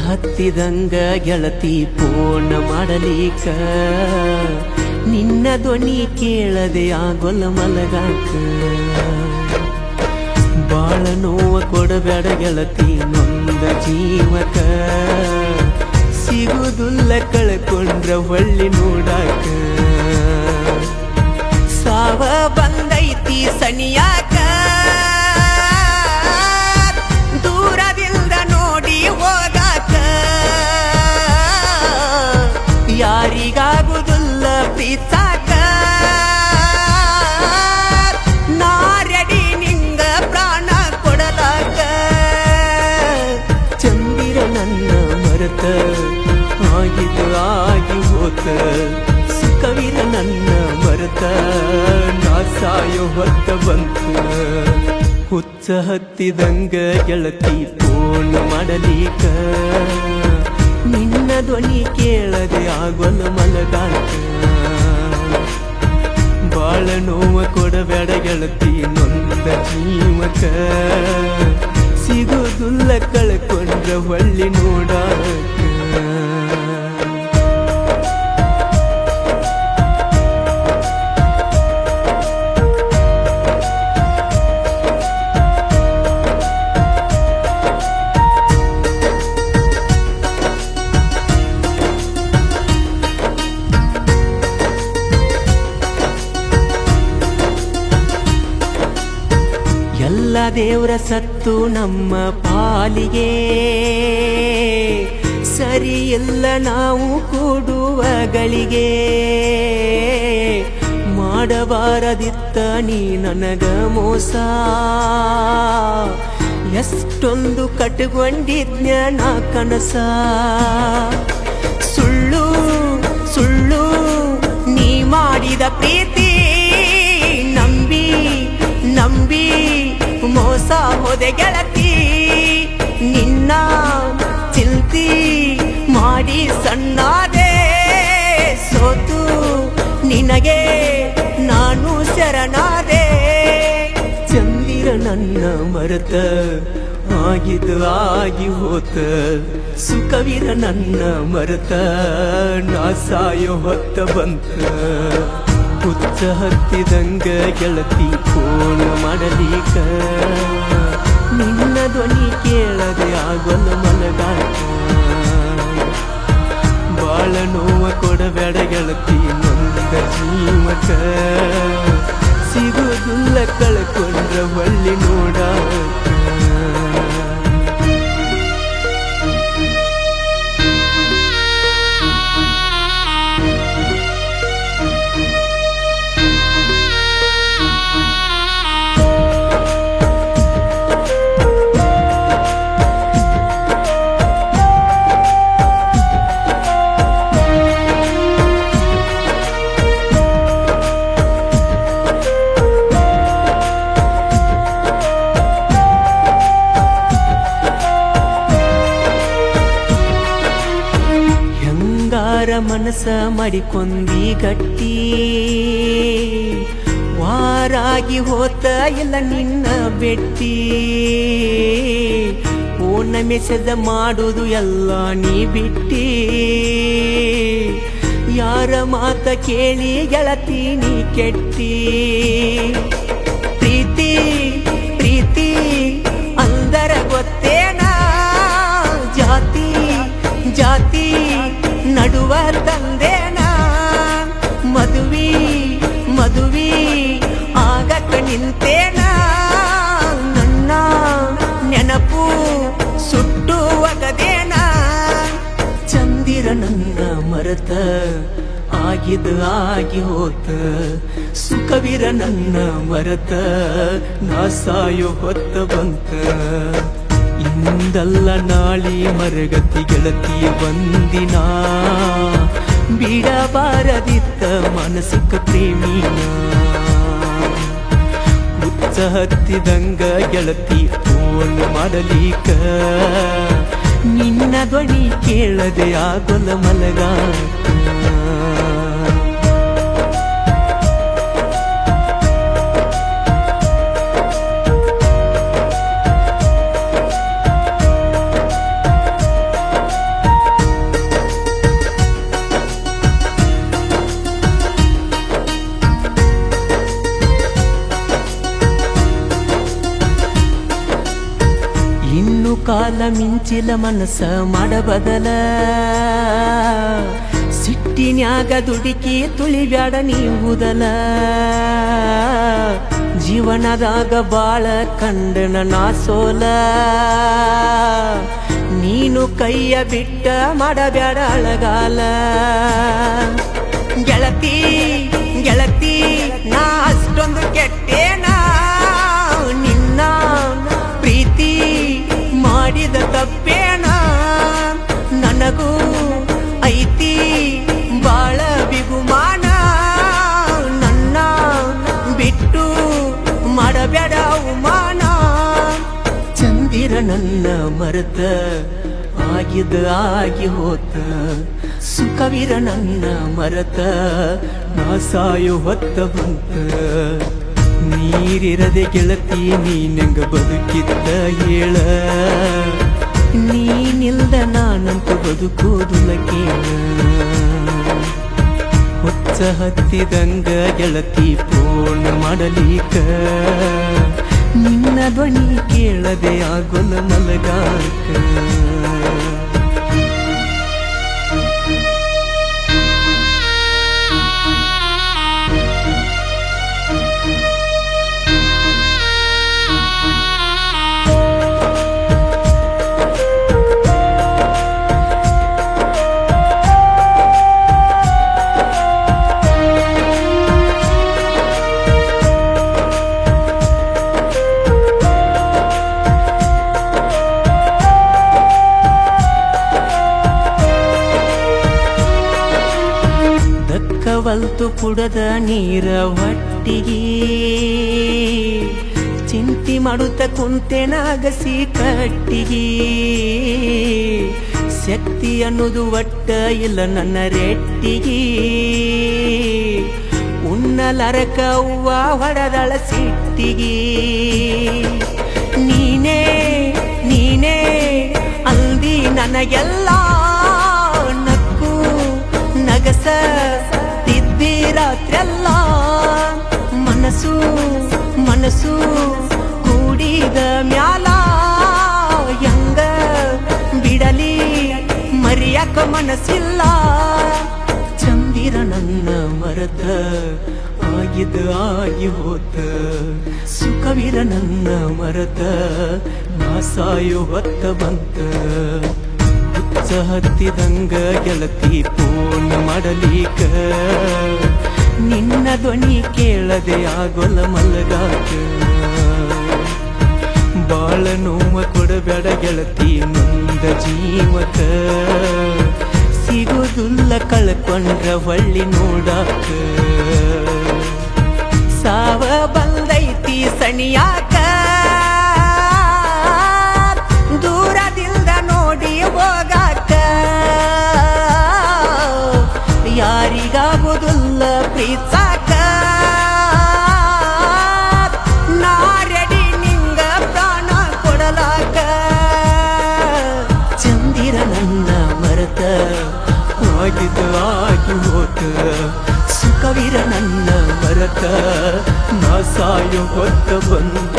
ಹತ್ತಿದಂಗ ಗೆಳತಿ ಫೋನ್ ಮಾಡಲಿಕ ನಿನ್ನ ಧ್ವನಿ ಕೇಳದೆ ಆಗೊಲ್ಲ ಮಲಗಾಕ ಬಾಳ ನೋವ ಕೊಡಬೇಡ ಗೆಳತಿ ನೊಂದ ಜೀವಕ ಸಿಗುದುಲ್ಲ ಕಳ್ಕೊಂಡ್ರ ಹೊಳ್ಳಿ ನೋಡಾಕ ಸಾವ ಬಂದೈತಿ ಸನಿಯಾಕ ದೂರದಿಂದ ನೋಡಿ ಹೋಗಾಕ ಯಾರಿಗಾಗುದಿಲ್ಲ ಪ್ರೀತಾಕ ನಾ ರೆಡಿ ನಿಂಗ ಪ್ರಾಣ ಕೊಡಲಾಕ ಚಂದಿರ ನನ್ನ ಮರೆತ ಆಗಿದ್ದು ಆಗಿ ಹೋತ ಸುಖವಿರ ನನ್ನ ಮರೆತ ನಾ ಸಾಯೋ ಹೊತ್ತ ಬಂತ ಹುಚ್ಚ ಹತ್ತಿದಂಗ ಗೆಳತಿ ಫೋನ್ ಮಾಡಲಿಕ ನಿನ್ನ ಧ್ವನಿ ಕೇಳದೆ ಆಗೊಲ್ಲ ಮಲಗಾಕ ಬಾಳ ನೋವ ಕೊಡಬೇಡ ಗೆಳತಿ ನೊಂದ ಜೀವಕ ಸಿಗುದುಲ್ಲ ಕಳ್ಕೊಂಡ್ರ ಹೊಳ್ಳಿ ನೋಡಾಕ ಎಲ್ಲ ದೇವ್ರ ಸತ್ತು ನಮ್ಮ ಪಾಲಿಗೆ ಸರಿ ಇಲ್ಲ ನಾವು ಕೂಡುವ ಗಳಿಗೆ ಮಾಡಬಾರದಿತ್ತ ನೀ ನನಗ ಮೋಸ ಎಷ್ಟೊಂದು ಕಟ್ಕೊಂಡಿದ್ನ ನಾ ಕನಸ ಸುಳ್ಳು ಸುಳ್ಳು ನೀ ಮಾಡಿದ ಪ್ರೀತಿ ನಂಬಿ ನಂಬಿ ಮೋಸ ಹೋದೆ ಗೆಳತಿ ನಿನ್ನ ಚಿಂತಿ ಮಾಡಿ ಸಣ್ಣಾದೆ ಸೋತು ನಿನಗೆ ನಾನು ಶರಣಾದೆ ಚಂದಿರ ನನ್ನ ಮರೆತ ಆಗಿದ್ದು ಆಗಿ ಹೋತ ಸುಖವಿರ ನನ್ನ ಮರೆತ ನಾ ಸಾಯೋ ಹೊತ್ತ ಬಂತ ಹುಚ್ಚ ಹತ್ತಿದಂಗ ಗೆಳತಿ ಫೋನ್ ಮಾಡಲಿಕ ನಿನ್ನ ಧ್ವನಿ ಕೇಳದೆ ಆಗೊಲ್ಲ ಮಲಗಾಕ ಬಾಳ ನೋವ ಕೊಡಬೇಡ ಗೆಳತಿ ನೊಂದ ಜೀವಕ ಸಿಗುದುಲ್ಲ ಕಳ್ಕೊಂಡ್ರ ಹೊಳ್ಳಿ ನೋಡಾಕ ಮನಸ ಮಾಡಿಕೊಂಡಿ ಗಟ್ಟಿ ವಾರಾಗಿ ಹೋತ ಇಲ್ಲ ನಿನ್ನ ಬೆಟ್ಟಿ ಫೋನ್ ಮೆಸೇಜ್ ಮಾಡುದು ಎಲ್ಲ ನೀ ಬಿಟ್ಟಿ ಯಾರ ಮಾತ ಕೇಳಿ ಗೆಳತಿ ನೀ ಕೆಟ್ಟಿ ಪ್ರೀತಿ ಪ್ರೀತಿ ಅಂದರ ಗೊತ್ತೇನ ಜಾತಿ ಜಾತಿ ನಡುವ ತಂದೇನ ಮದುವಿ ಮದುವಿ ಆಗಕ ನಿಂತೇನ ನನ್ನ ನೆನಪು ಸುಟ್ಟು ಒಗದೇನ ಚಂದಿರ ನನ್ನ ಮರೆತ ಆಗಿದ್ದು ಆಗಿ ಹೋತ ಸುಖವಿರ ನನ್ನ ಮರೆತ ನಾ ಸಾಯೋ ಹೊತ್ತ ಬಂತ ಇಂದಲ್ಲ ನಾಳಿ ಮರಗತಿ ಗೆಳತಿ ಬಂದಿನ ಬಿಡಬಾರದಿತ್ತ ಮಾನಸಿಕ ಪ್ರೇಮಿನ ಹುಚ್ಚ ಹತ್ತಿದಂಗ ಗೆಳತಿ ಫೋನ್ ಮಾಡಲಿಕ ನಿನ್ನ ಧ್ವನಿ ಕೇಳದೆ ಆಗೊಲ್ಲ ಮಲಗಾಕ ಕಾಲ ಮಿಂಚಿಲ ಮನಸ್ಸ ಮಾಡಬದಲ ಸಿಟ್ಟಿನ್ಯಾಗ ದುಡುಕಿ ತುಳಿಬ್ಯಾಡ ನೀವುದಲ ಜೀವನದಾಗ ಬಾಳ ಕಂಡನ ನಾ ಸೋಲ ನೀನು ಕೈಯ ಬಿಟ್ಟ ಮಾಡಬ್ಯಾಡ ಅಳಗಾಲ ಗೆಳತಿ ಗೆಳತಿ ನಾ ಅಷ್ಟೊಂದು ಕೆಟ್ಟೇನ ನಿನ್ನ ಪ್ರೀತಿ ಮಾಡಿದ ತಪ್ಪೇನ ನನಗೂ ಐತಿ ಬಾಳ ಬಿಗುಮಾನ ನನ್ನ ಬಿಟ್ಟು ಮಾಡಬೇಡ ಅವಮಾನ ಚಂದಿರ ನನ್ನ ಮರೆತ ಆಗಿದ ಆಗಿ ಹೋತ ಸುಖವಿರ ನನ್ನ ಮರೆತ ನಾ ಸಾಯೋ ಹೊತ್ತ ಬಂತ ನೀರಿರದೆ ಗೆಳತಿ ನೀನಂಗ ಬದುಕಿದ್ದ ಹೇಳ ನೀನಿಲ್ದ ನಾನಂತೂ ಬದುಕೋದುಲ ಕೇಳ ಹುಚ್ಚ ಹತ್ತಿದಂಗ ಗೆಳತಿ ಪೂರ್ಣ ಮಾಡಲಿಕ ನಿನ್ನ ಧ್ವನಿ ಕೇಳದೆ ಆಗೊಲ ಮಲಗಾಕ ಕವಲ್ತು ಕುಡದ ನೀರ ಹೊಟ್ಟಿಗೆ ಚಿಂತಿ ಮಾಡುತ್ತ ಕುಂತೆನಾಗಸಿ ಕಟ್ಟಿಗೆ ಶಕ್ತಿ ಅನ್ನೋದು ಒಟ್ಟ ಇಲ್ಲ ನನ್ನ ರೆಟ್ಟಿಗೆ ಉನ್ನಲರಕ ಹೂವ ಹೊಡೆದಳ ಸಿಟ್ಟಿಗೆ ನೀನೇ ನೀನೇ ಅಲ್ದಿ ನನಗೆಲ್ಲ ನಕ್ಕು ನಗಸ ರಾತ್ರೆಲ್ಲ ಮನಸ್ಸು ಮನಸ್ಸು ಕೂಡಿದ ಮ್ಯಾಲ ಹೆಂಗ ಬಿಡಲಿ ಮರಿಯಕ ಮನಸ್ಸಿಲ್ಲ ಚಂದಿರ ನನ್ನ ಮರೆತ ಆಗಿದ ಆಗಿ ಹೋತ ಸುಖವಿರ ನನ್ನ ಮರೆತ ನಾ ಸಾಯೋ ಹೊತ್ತ ಬಂತ ಹತ್ತಿದಂಗ ಗೆಳತಿ ಪೂರ್ಣ ಮಾಡಲಿಕ ನಿನ್ನ ಧ್ವನಿ ಕೇಳದೆ ಆಗೊಲ ಮಲಗಾಕ ಬಾಳ ನೋವ ಕೊಡಬೇಡ ಗೆಳತಿ ನೊಂದ ಜೀವಕ ಸಿಗುದುಲ್ಲ ಕಳ್ಕೊಂಡ್ರ ಹೊಳ್ಳಿ ನೋಡಾಕ ಸಾವ ಬಂದೈತಿ ಸಣಿಯಾಕ ದೂರದಿಂದ ನೋಡಿ ಹೋಗಾಕ ಯಾರಿಗಾಗುದಿಲ್ಲ ಪ್ರೀತ್ಸಾಕ ನಾ ರೆಡಿ ನಿಂಗ ಪ್ರಾಣ ಕೊಡಲಾಕ ಚಂದಿರ ನನ್ನ ಮರೆತ ಆಗಿದ ಆಗಿ ಹೋತ ಸುಖವಿರ ನನ್ನ ಮರೆತ ನಾ ಸಾಯೋ ಹೊತ್ತ ಬಂತ